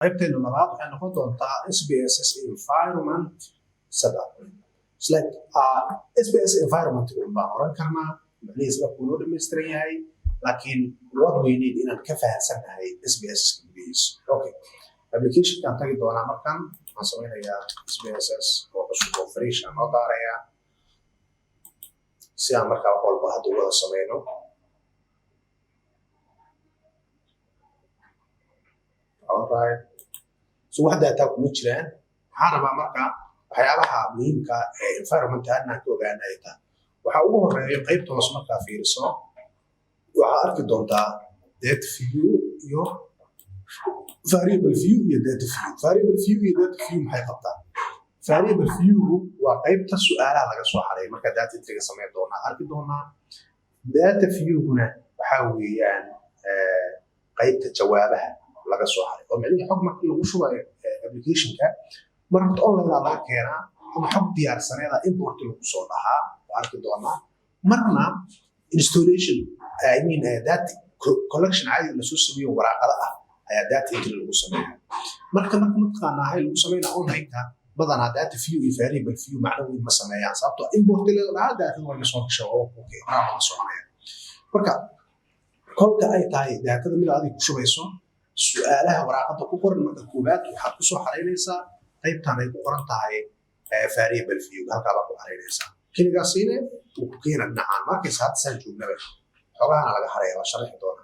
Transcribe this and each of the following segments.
qaybteena labaad waxay noqon doontaa SPSS environment setup. It's like SPS environment baan oran karnaa macnihiisa ku loo dhameystiran yahay laakiin what we need inaan ka fahansanahay SPS gudihiisa. Okay, application kan tagi doonaa markan waxaan sameynayaa SPSS oo cusub oo fresh oo daaraya si aan markaa wax walba hadda wada sameyno. Alright, so wax data kuma jiraan waxaan rabaa markaa waxyaabaha muhiimka ee environment-ana ku ogaanay taa waxa ugu horeeya qaybta hoos markaa fiiriso waxa arki doontaa data view iyo variable view iyo data view. Variable view iyo data view maxay qabtaa? Variable view waa qaybta su'aalaha laga soo xareeyo marka data entry sameeyo doonaa arki doonaa. Data view-guna waxa weeyaan qaybta jawaabaha laga soo xareeyo oo macnaheedu xog markii lagu shubayo application-ka marka online la keenaa ama xog diyaarsaneeda import lagu soo dhahaa arki doonaa marna installation data collection caadi la soo sameeyo waraaqada ah ayaa data entry lagu sameeyaa marka mataqaanaa hay lagu sameeyaa online-ka badanaa data view iyo variable view macnaheedu ma sameeyaan sababtoo import la dhahaa data waa soo gasho oo okay ma soconaya marka kolka ay tahay daatada mid aad ku shubayso su'aalaha waraaqada ku qoran marka koobaad waxaad ku soo xareynaysaa qaybtan ay ku qoran tahay variable view halka baad ku xareynaysaa kaligaasina uu ku keenaa dhacaan markay saad san joognaba xogaha laga xareeyo sharxi doona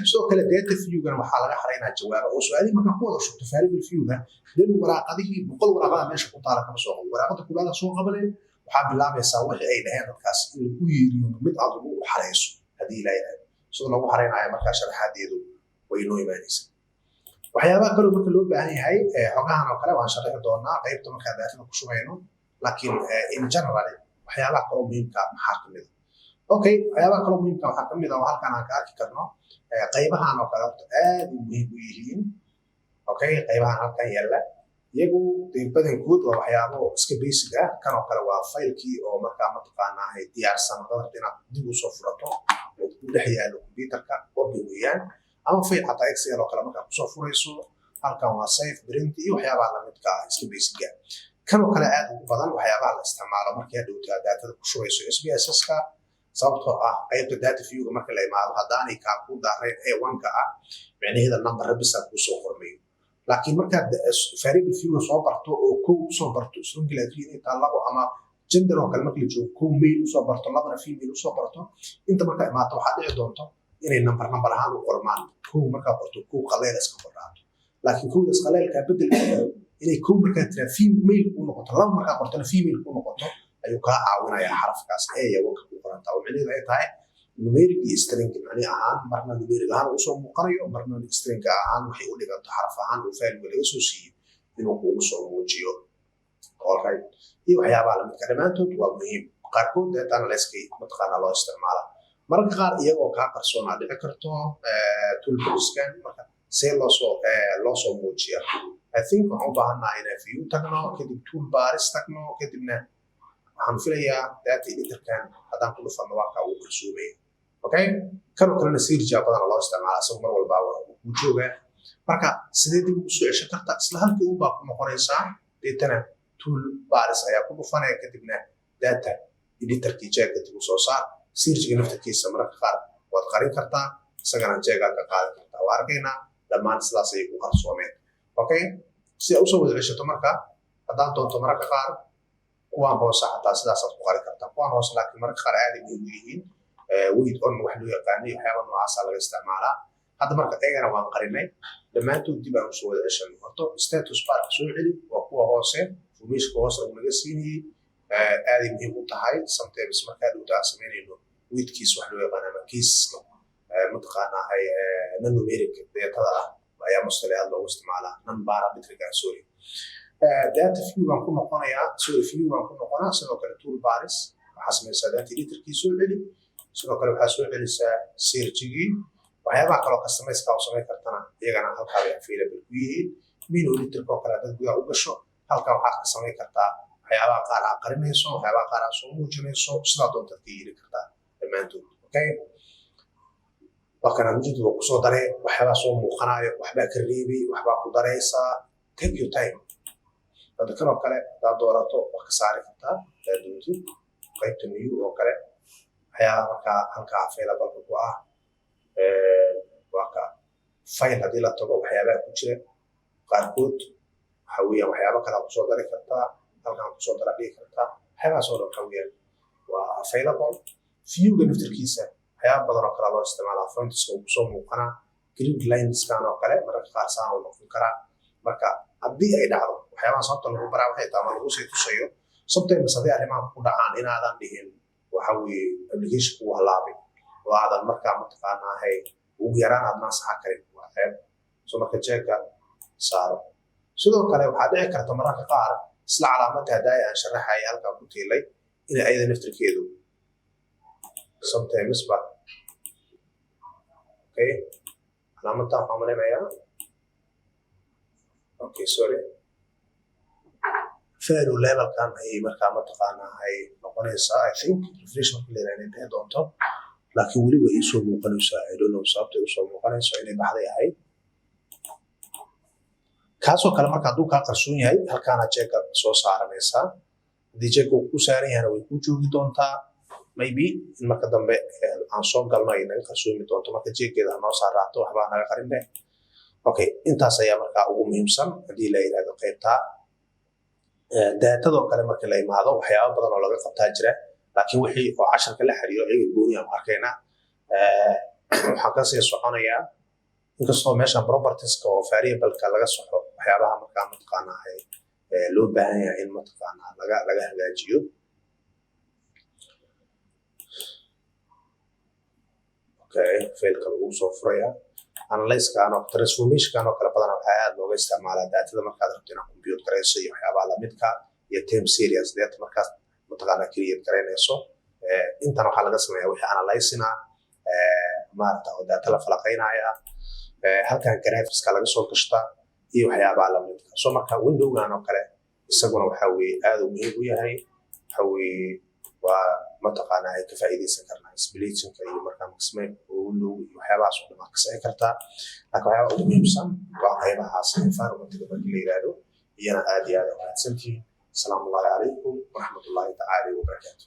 sidoo kale data view-gan waxa laga xareynaa jawaabo oo su'aalihi marka ku wada shubto variable view-ga dan waraaqadihii boqol waraaqada meesha ku taala kama soo qabo waraaqada koobaad soo qabanay waxa bilaabaysaa wixii ay dhaheen dadkaas in lagu yeeriyo mid aad ugu xareyso hadii ilaahay soo lagu xareynayo marka sharaxadeedu way noo imaanaysaa waxyaabaha kale marka loo baahan yahay xogahan oo kale waan sharxi doonaa qaybta marka daatada ku shubayno laakiin in general waxyaabaha kale muhiimka maxaa kamid ah okay waxyaabaha kale muhiimka waxaa kamid ah halkan aan ka arki karno qaybahan oo kale aad muhiim u yihiin okay qaybahan halkan yaala iyagu badankood waa waxyaabo iska basic ah kan oo kale waa faylkii oo marka mataqaanaa ay diyaarsan dadka inaad dib u soo furato oo ku dhex yaalo computerka oo weeyaan ama fayl xataa Excel oo kale marka ku soo furayso halkan waa save print iyo waxyaabaha la midka ah iska basic ah kan oo kale aad ugu badan waxyaabaha la isticmaalo marka aad dhowtaa daatada ku shubayso SPSS-ka sababtoo ah qaybta data view-ga marka la imaado hadaanay ka ku daaray A1-ka ah macnaheedu number bisa ku soo qormayo laakiin marka variable view soo barto oo ku soo barto isla inta labo ama gender oo kale marka la joogo ku male soo barto labana female soo barto inta marka imaado waxa dhici doonto inay number ahaan u qormaan ku marka qorto ku qaleel iska qoraato laakiin kuudas qaleelka bedelka inay ku marka tira female ku noqoto laba marka qortana female ku noqoto ayuu ka caawinayaa xarafkaas ee waka ku qoranta oo macnaheedu ay tahay numeric iyo string macni ahaan marna numeric ahaan uu soo muuqanayo marna string ahaan waxay u dhiganto xaraf ahaan uu fahmi laga soo siiyo inuu ku soo muujiyo alright iyo waxyaabaha la midka dhamaantood waa muhiim qaarkood data analysis mataqaana loo isticmaala marka qaar iyagoo ka qarsoona dhici karto toolbox-kan marka see loo soo muujiyo I think waxaan u baahanahay inaan view tagno kadib toolbars tagno kadibna waxaan filayaa data editor-kan haddaan ku dhufano waa kaa uu qarsoomaya okay kanoo kalena sirja badan loo isticmaala asagoo mar walba uu jooga marka sidee dib ugu soo ceshan kartaa isla halkii u baa ku noqonaysaa deetana toolbars ayaa ku dhufanaya kadibna data editor-kii jeega dib u soo saar sirjiga naftarkiisa marka qaar waad qarin kartaa isagana jeega ka qaadan kartaa waa arkaynaa dhammaan sidaas ay ku qarsoomeen okay si aad u soo wada ceshato marka haddaan doonto marka qaar kuwaan hoose xataa sidaas aad ku qari kartaa kuwaan hoose laakiin marka qaar aad ay muhiim u yihiin wait on wax loo yaqaanay waxyaaba noocaasa laga isticmaalaa hadda marka eegana waan qarinay dhammaantood dib aan usoo wada ceshan horto status bar soo celi waa kuwa hoose informationka hoose laga siinayay aad ay muhiim u tahay sometimes marka dhowta aan sameynayno weightkiis wax loo yaqaan ama kiiska mataqaanaa ay numeric data ayaa mustalahaad loogu isticmaalaa non-parametric sorry data view-gan ku noqonayaa view baan ku noqonaa sidoo kale toolbars waxaa samaysaa data editor-kii soo celi sidoo kale waxaa soo celisaa searchigii waxyaabaha kaloo customize-ka oo samayn kartana iyagana halkaa bay available ku yihiin menu editor-ka oo kale dad gudaha u gasho halkaa waxaad ka samayn kartaa waxyaabaha qaar aad qarinayso waxyaabaha qaar aad soo muujinayso sidaa doontaad ka yeeli kartaa dhammaantood okay وكان مجد وقصو داري وحبا سو موقنايو وحبا كريبي وحبا ku dareysa take your time hada kan oo kale hada doorato wax ka saari kartaa dadunti qaybta new oo kale ayaa marka halka available ku ah waka file hadii la tago waxyaabaha ku jira qaarkood waxa weeye waxyaabo kale ku soo dari kartaa halkan ku soo dari kartaa waxyaabaha soo dhawaan waa available view-ga naftirkiisa waxyaabo badan oo kale loo isticmaalaa fonts oo soo muuqana grid lines kan oo kale marka qaar saan oo noqon kara marka haddii ay dhacdo waxyaabaha sababta lagu baraa waxay tahay lagu sii tusayo sometimes haddii arrimaha ku dhacaan inaadan dhihin waxa weeye application ku halaabay oo aadan markaa mataqaanaa hay ugu yaraan aad masaxa karin waa qayb soo marka jeega saaro sidoo kale waxaa dhici karta mararka qaar isla calaamadda hadii aan sharaxay halka ku tiilay in ayada naftirkeedu sometimes but okay calaamadda waxaan maleynayaa okay sorry value level kan ay markaa mataqaanaa ay noqonaysaa I think refresh markii la yiraahdo doonto laakiin weli way soo muuqanaysaa I don't know sababta ay soo muuqanayso inay baxday ahayd kaasoo kale marka hadduu kaa qarsoon yahay halkaana jeega soo saaranaysaa haddii jeega uu ku saaran yahayna way ku joogi doontaa maybe in marka dambe aan soo galno ay naga qarsoomi doonto marka jeegeeda noo saaraato waxbaa naga qarinbe okay intaas ayaa markaa ugu muhiimsan haddii la yiraahdo qaybta daatadoo kale marka la imaado waxyaabo badan oo laga qabtaa jira laakiin wixii oo casharka la xiriiro iyaga gooni aan arkaynaa waxaan ka sii soconayaa inkastoo meeshan properties-ka oo variable-ka laga soxo waxyaabaha markaa mataqaanaa loo baahan yahay in mataqaanaa laga hagaajiyo okay failka lagu soo furaya analyze-kan oo transformation-kan oo kale badan waxaa aad looga isticmaalaa daatada markaad rabto inaad compute garayso iyo waxyaabaha lamidka iyo time series data markaas mataqaanaa create garaynayso intan waxaa laga sameeyaa wixii analyzing maarta oo data la falaqaynaya halkan graphics-ka laga soo gashtaa iyo waxyaabaha lamidka soo marka window-gan oo kale isaguna waxa weeye aad u muhiim u yahay waxa weeye waa mataqaanaa ay ka faa'iideysan karnaa splitting iyo markaa maximum window iyo waxyaabahaas oo dhan ka saari kartaa laakiin waxyaabaha ugu muhiimsan waa qaybahaas environment-ka marka la yiraahdo iyana aad iyo aad u mahadsantihiin السلام الله عليكم ورحمة الله تعالى وبركاته.